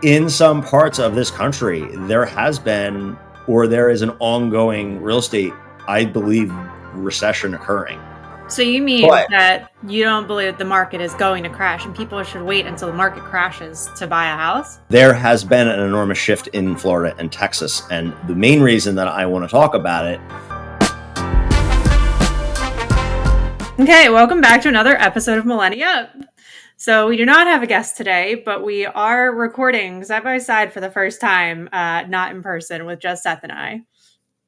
in some parts of this country, there has been, or there is an ongoing real estate, I believe, recession occurring. So you mean But that you don't believe the market is going to crash and people should wait until the market crashes to buy a house? there has been an enormous shift in Florida and Texas. And the main reason that I want to talk about it. Okay, welcome back to another episode of Millennia. So we do not have a guest today, but we are recording side by side for the first time, not in person, with just Seth and I.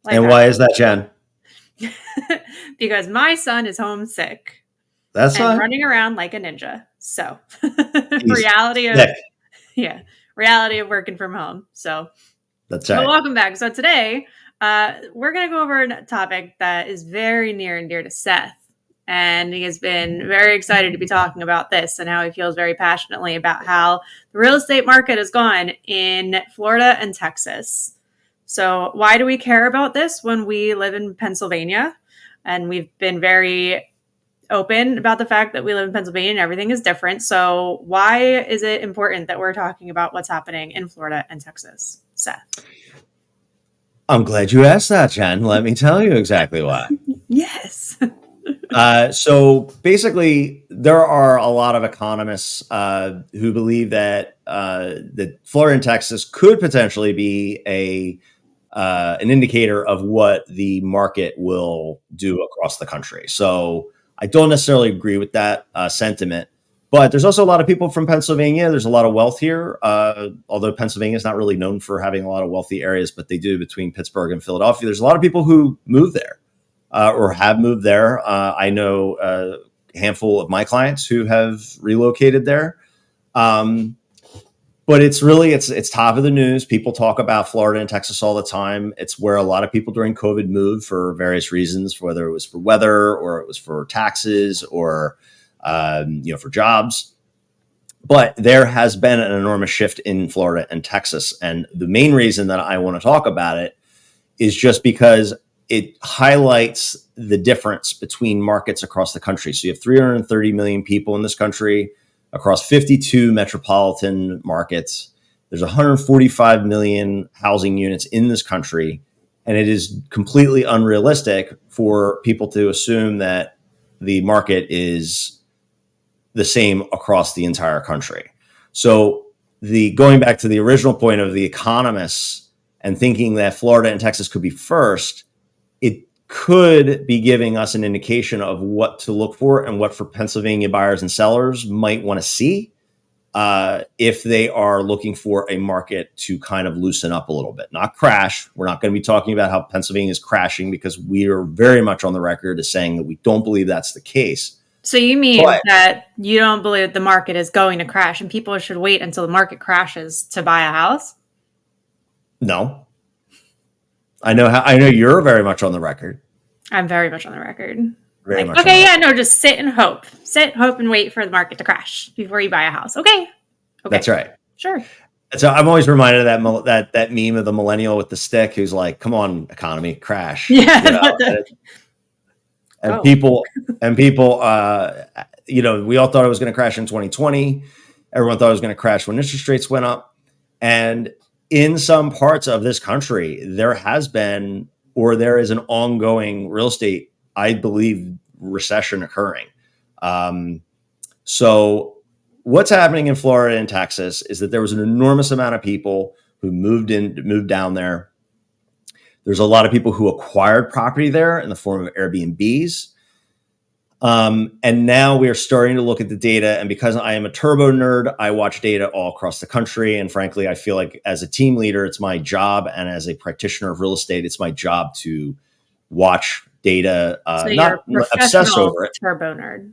And why is that, Jen? Because my son is homesick. That's and fine. Running around like a ninja. So He's reality sick. of working from home. So That's right. But welcome back. So today, we're going to go over a topic that is very near and dear to Seth. And he has been very excited to be talking about this and how he feels very passionately about how the real estate market has gone in Florida and Texas. So why do we care about this when we live in Pennsylvania? And we've been very open about the fact that we live in Pennsylvania and everything is different. So why is it important that we're talking about what's happening in Florida and Texas? Seth. I'm glad you asked that, Jen. Let me tell you exactly why. Yes. So basically, there are a lot of economists who believe that Florida and Texas could potentially be an indicator of what the market will do across the country. So I don't necessarily agree with that sentiment, but there's also a lot of people from Pennsylvania. There's a lot of wealth here, although Pennsylvania is not really known for having a lot of wealthy areas, but they do between Pittsburgh and Philadelphia. There's a lot of people who move there. Or have moved there. I know a handful of my clients who have relocated there. But it's top of the news. People talk about Florida and Texas all the time. It's where a lot of people during COVID moved for various reasons, whether it was for weather or it was for taxes or for jobs. But there has been an enormous shift in Florida and Texas. And the main reason that I want to talk about it is just because it highlights the difference between markets across the country. So you have 330 million people in this country across 52 metropolitan markets. There's 145 million housing units in this country. And it is completely unrealistic for people to assume that the market is the same across the entire country. So going back to the original point of the economists and thinking that Florida and Texas could be first, it could be giving us an indication of what to look for and what for Pennsylvania buyers and sellers might want to see if they are looking for a market to kind of loosen up a little bit, not crash. We're not going to be talking about how Pennsylvania is crashing because we are very much on the record as saying that we don't believe that's the case. So you mean that you don't believe the market is going to crash and people should wait until the market crashes to buy a house? No. I know you're very much on the record. I'm very much on the record. Just sit and hope. Sit, hope, and wait for the market to crash before you buy a house. Okay. That's right. Sure. So I'm always reminded of that meme of the millennial with the stick who's like, "Come on, economy, crash." Yeah. People, we all thought it was going to crash in 2020. Everyone thought it was going to crash when interest rates went up, and in some parts of this country, there has been, or there is an ongoing real estate, I believe, recession occurring. So what's happening in Florida and Texas is that there was an enormous amount of people who moved down there. There's a lot of people who acquired property there in the form of Airbnbs. And now we are starting to look at the data. And because I am a turbo nerd, I watch data all across the country. And frankly, I feel like as a team leader, it's my job. And as a practitioner of real estate, it's my job to watch data, not obsess over it. Turbo nerd.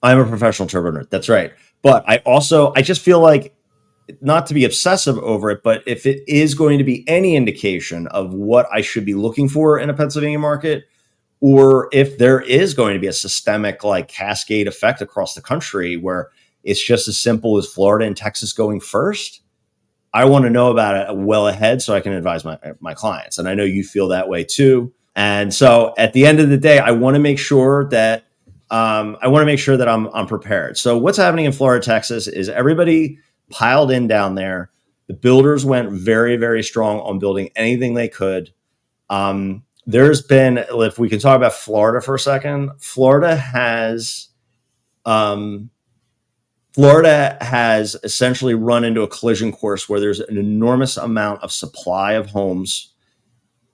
I'm a professional turbo nerd. That's right. But I just feel like not to be obsessive over it, but if it is going to be any indication of what I should be looking for in a Pennsylvania market, or if there is going to be a systemic like cascade effect across the country where it's just as simple as Florida and Texas going first, I want to know about it well ahead so I can advise my clients. And I know you feel that way too. And so at the end of the day, I want to make sure that I'm prepared. So what's happening in Florida, Texas is everybody piled in down there. The builders went very, very strong on building anything they could. There's been, if we can talk about Florida for a second, um, Florida has essentially run into a collision course where there's an enormous amount of supply of homes.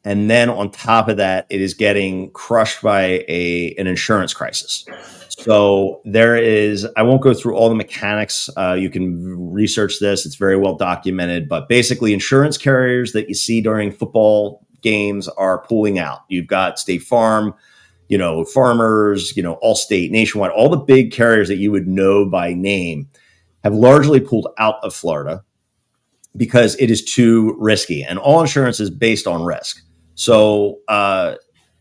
And then on top of that, it is getting crushed by an insurance crisis. So there is, I won't go through all the mechanics. You can research this. It's very well documented. But basically, insurance carriers that you see during football games are pulling out. You've got State Farm, Farmers, Allstate, Nationwide, all the big carriers that you would know by name have largely pulled out of Florida because it is too risky. And all insurance is based on risk. So,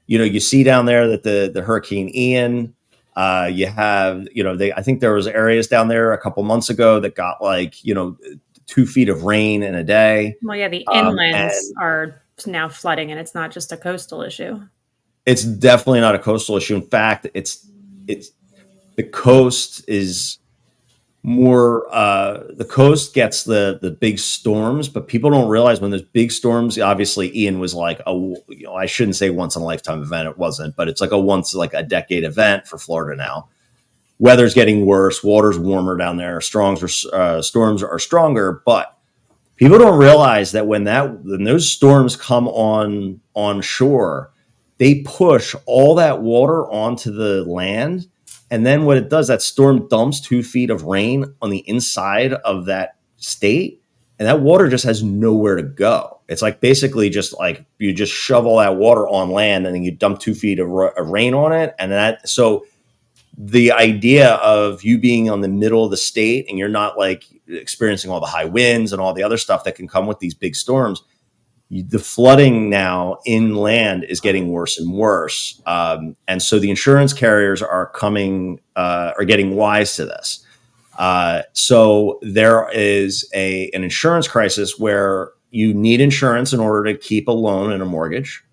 you see down there that the Hurricane Ian, you have, I think there was areas down there a couple months ago that got 2 feet of rain in a day. Well, yeah, the inlands are now flooding, and it's not just a coastal issue. It's definitely not a coastal issue. In fact, it's the coast is more, the coast gets the big storms, but people don't realize when there's big storms, obviously Ian was like I shouldn't say once in a lifetime event. It wasn't, but it's like a decade event for Florida now. Weather's getting worse. Water's warmer down there. Storms are stronger, but people don't realize that when those storms come on shore, they push all that water onto the land. And then what it does, that storm dumps 2 feet of rain on the inside of that state. And that water just has nowhere to go. It's like basically just like you just shove all that water on land and then you dump 2 feet of rain on it. And so the idea of you being on the middle of the state and you're not like experiencing all the high winds and all the other stuff that can come with these big storms, the flooding now inland is getting worse and worse. And so the insurance carriers are getting wise to this. So there is an insurance crisis where you need insurance in order to keep a loan and a mortgage.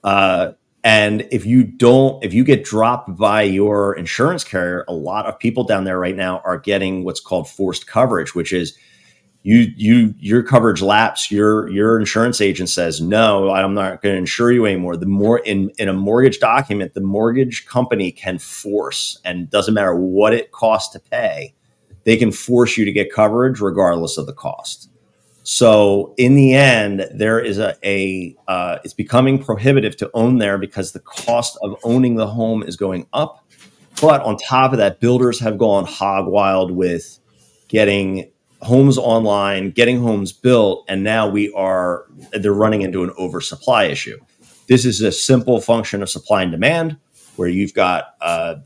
And if you get dropped by your insurance carrier, a lot of people down there right now are getting what's called forced coverage, which is your coverage lapse. Your insurance agent says, no, I'm not going to insure you anymore. The more in a mortgage document, the mortgage company can force, and doesn't matter what it costs to pay, they can force you to get coverage regardless of the cost. So in the end, there is it's becoming prohibitive to own there because the cost of owning the home is going up. But on top of that, builders have gone hog wild with getting homes online, getting homes built, and now they're running into an oversupply issue. This is a simple function of supply and demand, where you've got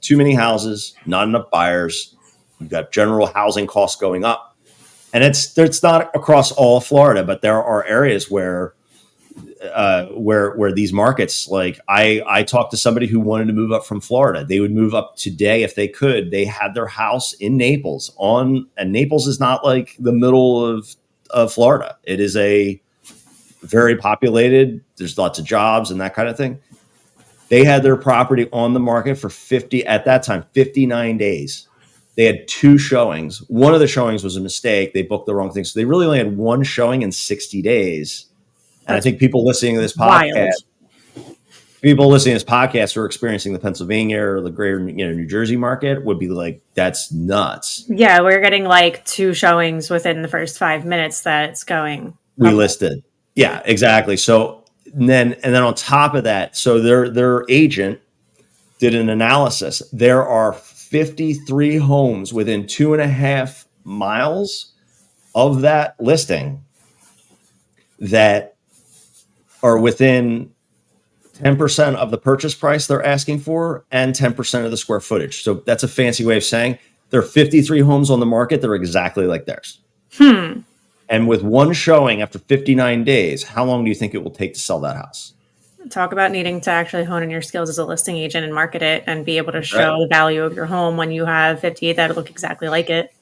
too many houses, not enough buyers, you've got general housing costs going up. And it's not across all of Florida, but there are areas where these markets, like I talked to somebody who wanted to move up from Florida. They would move up today if they could. They had their house in Naples and Naples is not like the middle of Florida. It is a very populated. There's lots of jobs and that kind of thing. They had their property on the market for 59 days. They had 2 showings. One of the showings was a mistake. They booked the wrong thing. So they really only had 1 showing in 60 days. And I think people listening to this podcast who are experiencing the Pennsylvania or the greater New Jersey market would be like, that's nuts. Yeah, we're getting like 2 showings within the first 5 minutes that it's going. We listed. Yeah, exactly. So and then on top of that, so their agent did an analysis. There are 53 homes within 2.5 miles of that listing that are within 10% of the purchase price they're asking for and 10% of the square footage. So that's a fancy way of saying there are 53 homes on the market that are exactly like theirs. And with 1 showing after 59 days, how long do you think it will take to sell that house? Talk about needing to actually hone in your skills as a listing agent and market it and be able to show the value of your home when you have 58 that look exactly like it.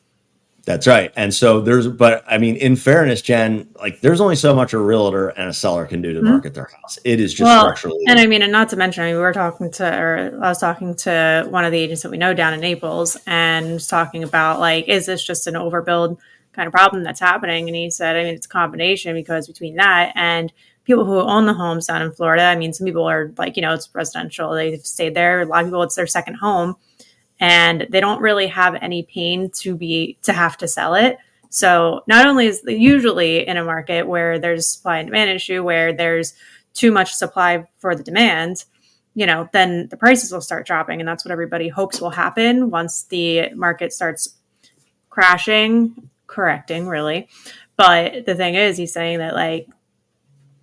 That's right. And so but I mean, in fairness, Jen, like there's only so much a realtor and a seller can do to market their house. It is just structurally. And I mean, and not to mention, I was talking to one of the agents that we know down in Naples and talking about like, is this just an overbuild kind of problem that's happening. And he said, I mean, it's a combination because between that and people who own the homes down in Florida, I mean, some people are like, it's residential, they've stayed there. A lot of people, it's their second home, and they don't really have any pain to have to sell it. So not only is usually in a market where there's supply and demand issue, where there's too much supply for the demand, then the prices will start dropping. And that's what everybody hopes will happen once the market starts crashing, correcting, really. But the thing is, he's saying that, like,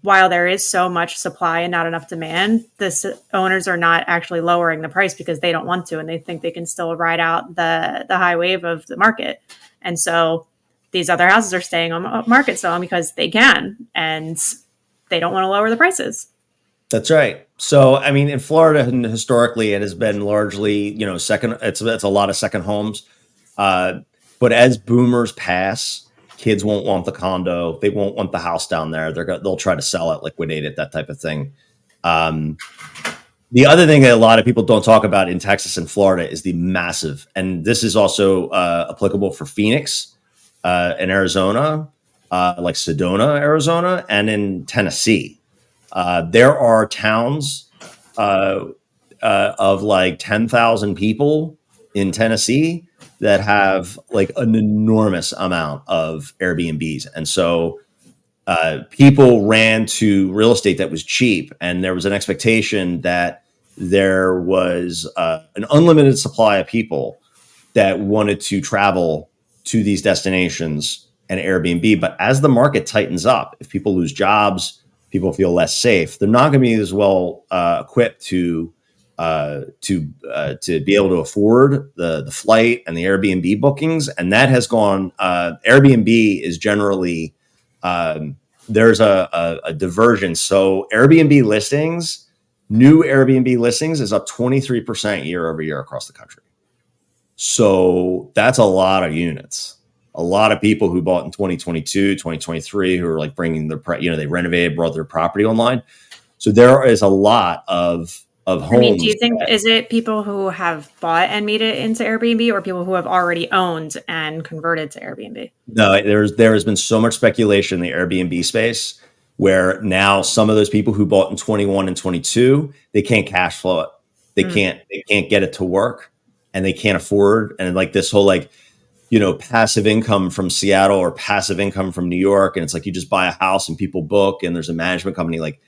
while there is so much supply and not enough demand, the owners are not actually lowering the price because they don't want to, and they think they can still ride out the high wave of the market. And so these other houses are staying on market selling because they can, and they don't want to lower the prices. That's right. So, I mean, in Florida, historically, it has been largely, second. It's a lot of second homes. Uh, but as boomers pass, kids won't want the condo. They won't want the house down there. They'll try to sell it, liquidate it, that type of thing. Um, the other thing that a lot of people don't talk about in Texas and Florida is the massive, and this is also applicable for Phoenix, in Arizona, like Sedona, Arizona, and in Tennessee. There are towns uh, of like 10,000 people in Tennessee that have like an enormous amount of Airbnbs. And so people ran to real estate that was cheap, and there was an expectation that there was an unlimited supply of people that wanted to travel to these destinations and Airbnb. But as the market tightens up, if people lose jobs, people feel less safe, they're not going to be as well equipped to be able to afford the flight and the Airbnb bookings. And that has gone. Airbnb is generally there's a divergence. So Airbnb listings, new Airbnb listings, is up 23% year over year across the country. So that's a lot of units. A lot of people who bought in 2022, 2023, who are like bringing their, they renovated, brought their property online. So there is a lot of I mean, do homes. you think, is it people who have bought and made it into Airbnb, or people who have already owned and converted to Airbnb? No, there has been so much speculation in the Airbnb space where now some of those people who bought in 21 and 22, they can't cash flow it. They can't get it to work, and they can't afford. And like this whole passive income from Seattle or passive income from New York. And it's like you just buy a house and people book, and there's a management company. Like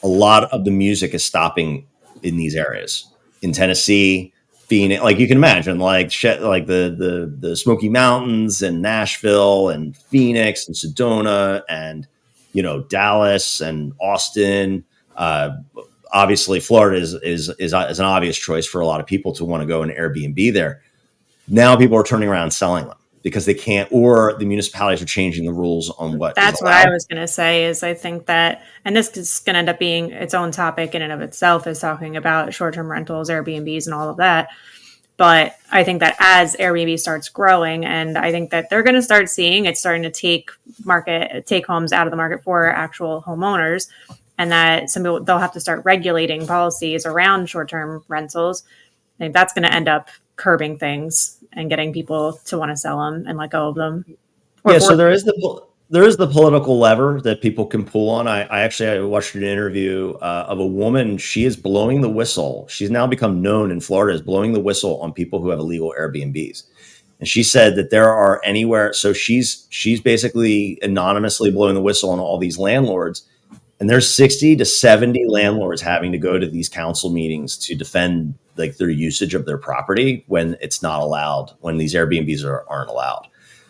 a lot of the music is stopping in these areas in Tennessee, Phoenix. Like you can imagine, like the Smoky Mountains and Nashville and Phoenix and Sedona and Dallas and Austin. Obviously, Florida is an obvious choice for a lot of people to want to go and Airbnb there. Now people are turning around and selling them because they can't, or the municipalities are changing the rules on what is That's what allowed. I was going to say, is I think that, and this is going to end up being its own topic in and of itself, is talking about short-term rentals, Airbnbs, and all of that. But I think that as Airbnb starts growing, and I think that they're going to start seeing it's starting to take homes out of the market for actual homeowners, and that some people, they'll have to start regulating policies around short-term rentals. I think that's going to end up curbing things and getting people to want to sell them and let go of them. Yeah, so there is the political lever that people can pull on. I watched an interview of a woman. She is blowing the whistle. She's now become known in Florida as blowing the whistle on people who have illegal Airbnbs. And she said that there are anywhere. So she's basically anonymously blowing the whistle on all these landlords. And there's 60 to 70 landlords having to go to these council meetings to defend like their usage of their property when it's not allowed, when these Airbnbs aren't allowed.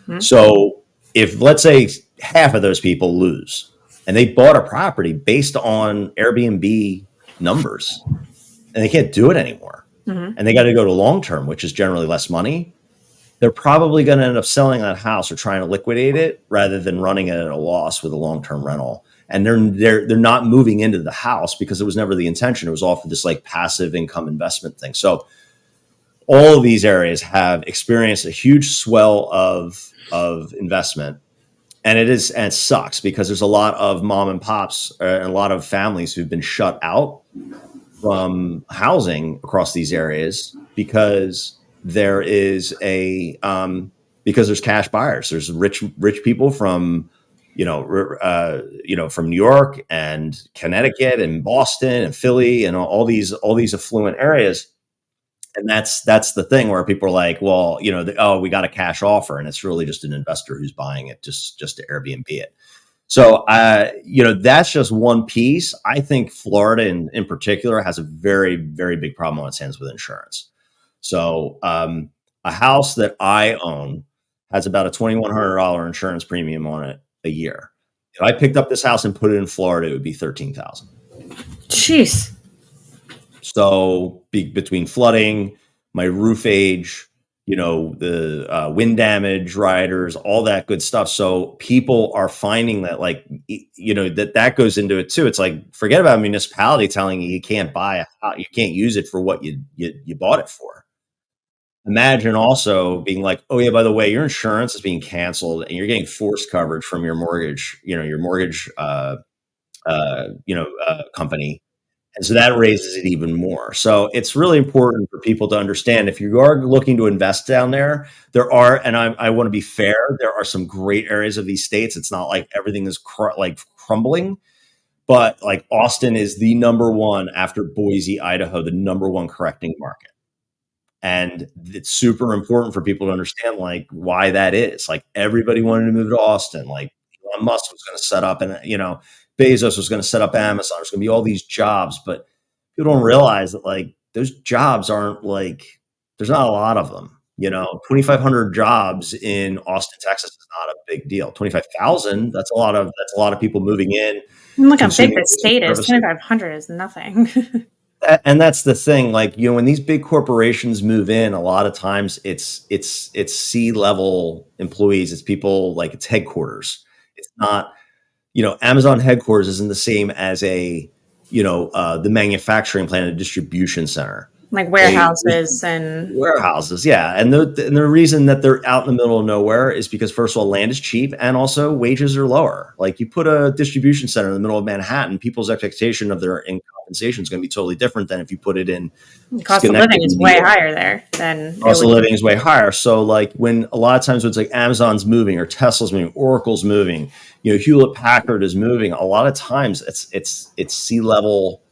Mm-hmm. So if, let's say, half of those people lose and they bought a property based on Airbnb numbers and they can't do it anymore, and they got to go to long term, which is generally less money, they're probably going to end up selling that house or trying to liquidate it rather than running it at a loss with a long term rental. And they're not moving into the house because it was never the intention. It was all for this like passive income investment thing. So all of these areas have experienced a huge swell of investment, and it sucks because there's a lot of mom and pops and a lot of families who've been shut out from housing across these areas because there is because there's cash buyers. There's rich people from, from New York and Connecticut and Boston and Philly and all these affluent areas. And that's the thing where people are like, well, we got a cash offer, and it's really just an investor who's buying it just to Airbnb it. So, that's just one piece. I think Florida in particular has a very, very big problem on its hands with insurance. So, a house that I own has about a $2,100 insurance premium on it a year. If I picked up this house and put it in Florida, it would be $13,000. Jeez. So between flooding, my roof age, the wind damage riders, all that good stuff. So people are finding that, that goes into it too. It's like, forget about a municipality telling you can't buy a house, you can't use it for what you bought it for. Imagine also being like, oh yeah, by the way, your insurance is being canceled and you're getting forced coverage from your mortgage, company. And so that raises it even more. So it's really important for people to understand, if you are looking to invest down there, and I want to be fair, there are some great areas of these states. It's not like everything is crumbling, but like Austin is the number one, after Boise, Idaho, the number one correcting market. And it's super important for people to understand why that is. Like, everybody wanted to move to Austin. Like, Elon Musk was going to set up, and Bezos was going to set up Amazon. There's going to be all these jobs, but people don't realize that those jobs aren't there's not a lot of them. 2,500 jobs in Austin, Texas is not a big deal. 25,000, that's a lot of people moving in. Look how big the state is. 2,500 is nothing. And that's the thing, when these big corporations move in, a lot of times it's C-level employees. It's people, it's headquarters. It's not, Amazon headquarters isn't the same as the manufacturing plant, a distribution center. Like warehouses yeah. And the reason that they're out in the middle of nowhere is because, first of all, land is cheap, and also wages are lower. Like, you put a distribution center in the middle of Manhattan, people's expectation of their compensation is going to be totally different than if you put it in. Cost of living is way higher there than cost of living is way higher. So when a lot of times when it's like Amazon's moving or Tesla's moving, Oracle's moving, Hewlett Packard is moving, a lot of times it's C-level.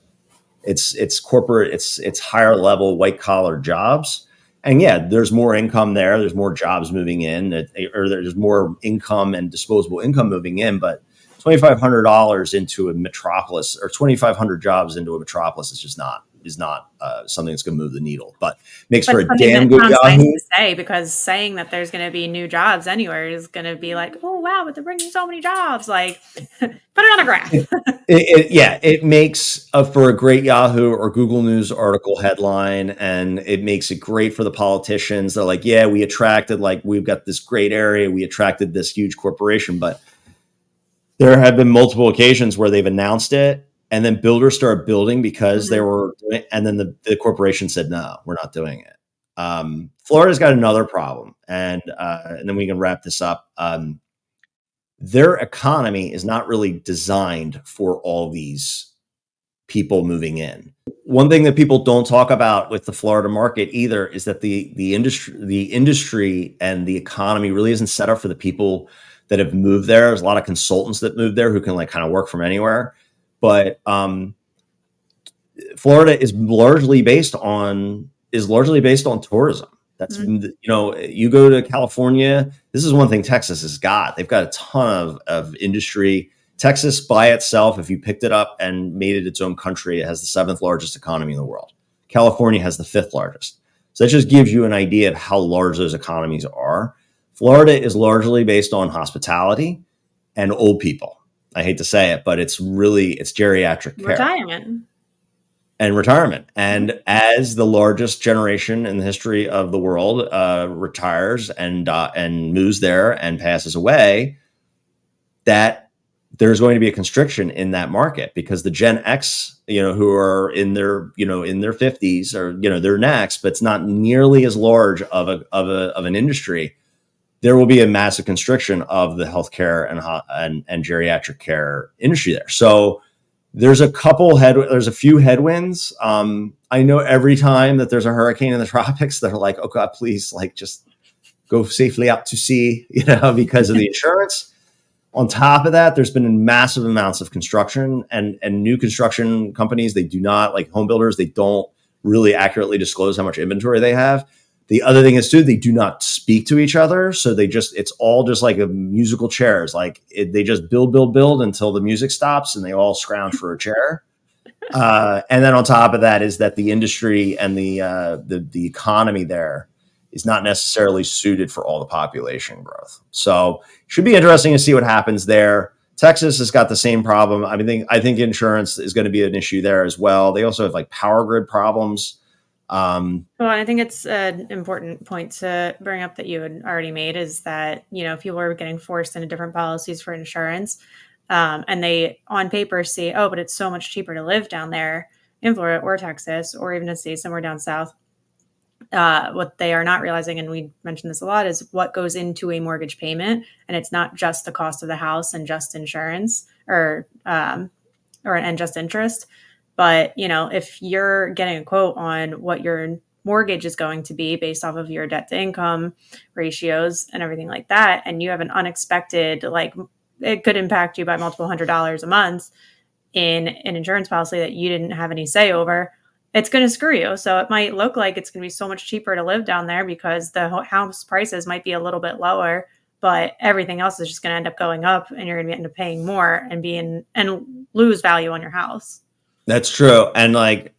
It's corporate, it's higher level, white collar jobs. And yeah, there's more income there. There's more jobs moving in, or there's more income and disposable income moving in. But $2,500 into a metropolis, or 2,500 jobs into a metropolis is not something that's going to move the needle. But makes for a damn good Yahoo. Nice to say, because saying that there's going to be new jobs anywhere is going to be like, oh wow, but they're bringing so many jobs. Like, put it on a graph. It makes for a great Yahoo or Google News article headline, and it makes it great for the politicians. They're like, yeah, we attracted, we've got this great area, we attracted this huge corporation. But there have been multiple occasions where they've announced it, and then builders started building because they were, and then the corporation said, no, we're not doing it. Florida's got another problem, and then we can wrap this up. Their economy is not really designed for all these people moving in. One thing that people don't talk about with the Florida market either is that the industry and the economy really isn't set up for the people that have moved there. There's a lot of consultants that moved there who can kind of work from anywhere. But Florida is largely based on tourism. That's you go to California. This is one thing Texas has got. They've got a ton of industry. Texas by itself, if you picked it up and made it its own country, it has the 7th largest economy in the world. California has the 5th largest. So that just gives you an idea of how large those economies are. Florida is largely based on hospitality and old people. I hate to say it, but it's geriatric care. Retirement. And as the largest generation in the history of the world retires and moves there and passes away, that there's going to be a constriction in that market, because the Gen X, who are in their 50s, or they're next, but it's not nearly as large of an industry. There will be a massive constriction of the healthcare and geriatric care industry there. So there's a few headwinds. I know every time that there's a hurricane in the tropics, they're like, oh God, please, just go safely out to sea, because of the insurance. On top of that, there's been massive amounts of construction and new construction companies. They do not, like home builders, they don't really accurately disclose how much inventory they have. The other thing is too, they do not speak to each other. So it's all just like a musical chairs. They just build until the music stops and they all scrounge for a chair. And then on top of that is that the industry and the economy there is not necessarily suited for all the population growth. So should be interesting to see what happens there. Texas has got the same problem. I think insurance is going to be an issue there as well. They also have like power grid problems. Well, I think it's an important point to bring up that you had already made is that, people are getting forced into different policies for insurance. And they on paper see, oh, but it's so much cheaper to live down there in Florida or Texas, or even to stay somewhere down south. What they are not realizing, and we mentioned this a lot, is what goes into a mortgage payment. And it's not just the cost of the house and just insurance and just interest. But, if you're getting a quote on what your mortgage is going to be based off of your debt to income ratios and everything like that, and you have an unexpected, it could impact you by multiple $100s a month in an insurance policy that you didn't have any say over, it's going to screw you. So it might look like it's going to be so much cheaper to live down there because the house prices might be a little bit lower, but everything else is just going to end up going up and you're going to end up paying more and lose value on your house. That's true. And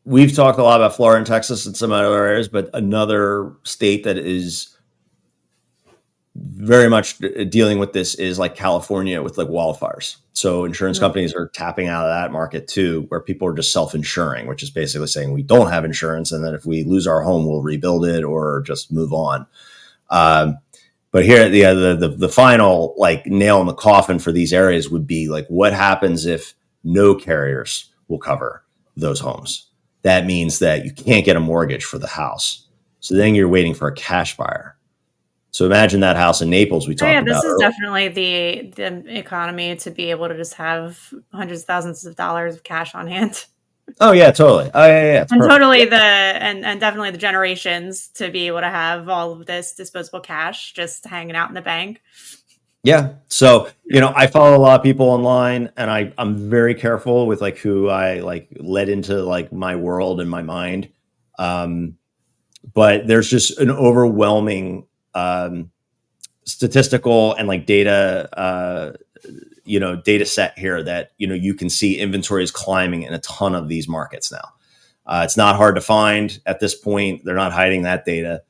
we've talked a lot about Florida and Texas and some other areas, but another state that is very much dealing with this is like California with like wildfires. So insurance companies are tapping out of that market too, where people are just self-insuring, which is basically saying we don't have insurance. And then if we lose our home, we'll rebuild it or just move on. But here, the final nail in the coffin for these areas would be what happens if no carriers will cover those homes? That means that you can't get a mortgage for the house. So then you're waiting for a cash buyer. So imagine that house in Naples we talked about. This is definitely the economy to be able to just have hundreds of thousands of dollars of cash on hand. Oh yeah, totally. Oh yeah. And perfect. Totally and definitely the generations to be able to have all of this disposable cash just hanging out in the bank. Yeah. So, I follow a lot of people online and I'm very careful with who I let into my world and my mind. But there's just an overwhelming statistical and data, data set here that, you can see inventory is climbing in a ton of these markets now. It's not hard to find at this point. They're not hiding that data.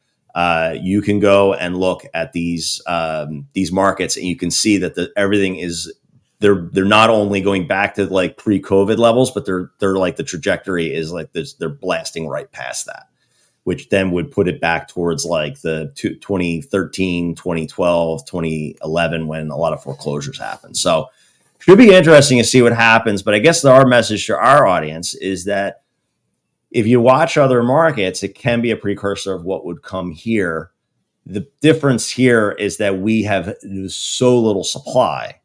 You can go and look at these markets and you can see that everything is they're not only going back to pre-COVID levels, but they're the trajectory is this, they're blasting right past that, which then would put it back towards the 2013, 2012, 2011 when a lot of foreclosures happened. So should be interesting to see what happens. But I guess our message to our audience is that if you watch other markets, it can be a precursor of what would come here. The difference here is that we have so little supply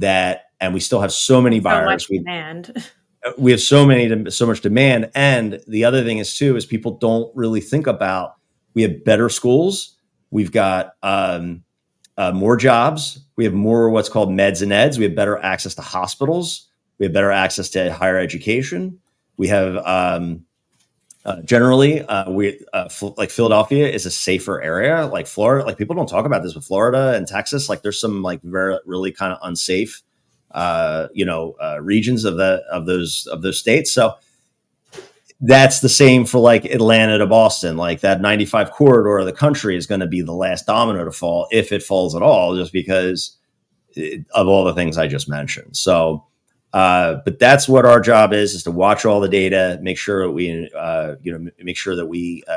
and we still have so many buyers. So much demand. We have so much demand. And the other thing is people don't really think about, we have better schools. We've got more jobs. We have more what's called meds and eds. We have better access to hospitals. We have better access to higher education. We have generally, Philadelphia is a safer area. Like Florida, people don't talk about this, but Florida and Texas, there's some very really kind of unsafe, regions of those states. So that's the same for Atlanta to Boston. That 95 corridor of the country is going to be the last domino to fall, if it falls at all, just because of all the things I just mentioned. So. But that's what our job is to watch all the data, make sure that we,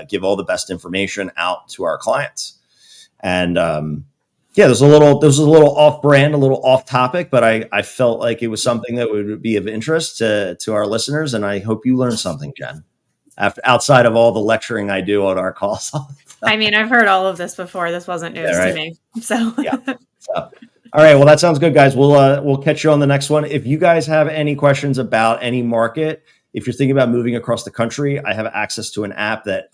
give all the best information out to our clients. And there's a little off brand, a little off topic, but I felt like it was something that would be of interest to our listeners. And I hope you learned something, Jen, outside of all the lecturing I do on our calls. I've heard all of this before. This wasn't news to me. So. All right. Well, that sounds good, guys. We'll catch you on the next one. If you guys have any questions about any market, if you're thinking about moving across the country, I have access to an app that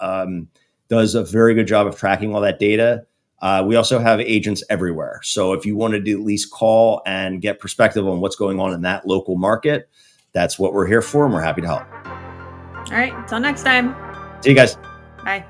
does a very good job of tracking all that data. We also have agents everywhere. So if you wanted to at least call and get perspective on what's going on in that local market, that's what we're here for, and we're happy to help. All right. Until next time. See you guys. Bye.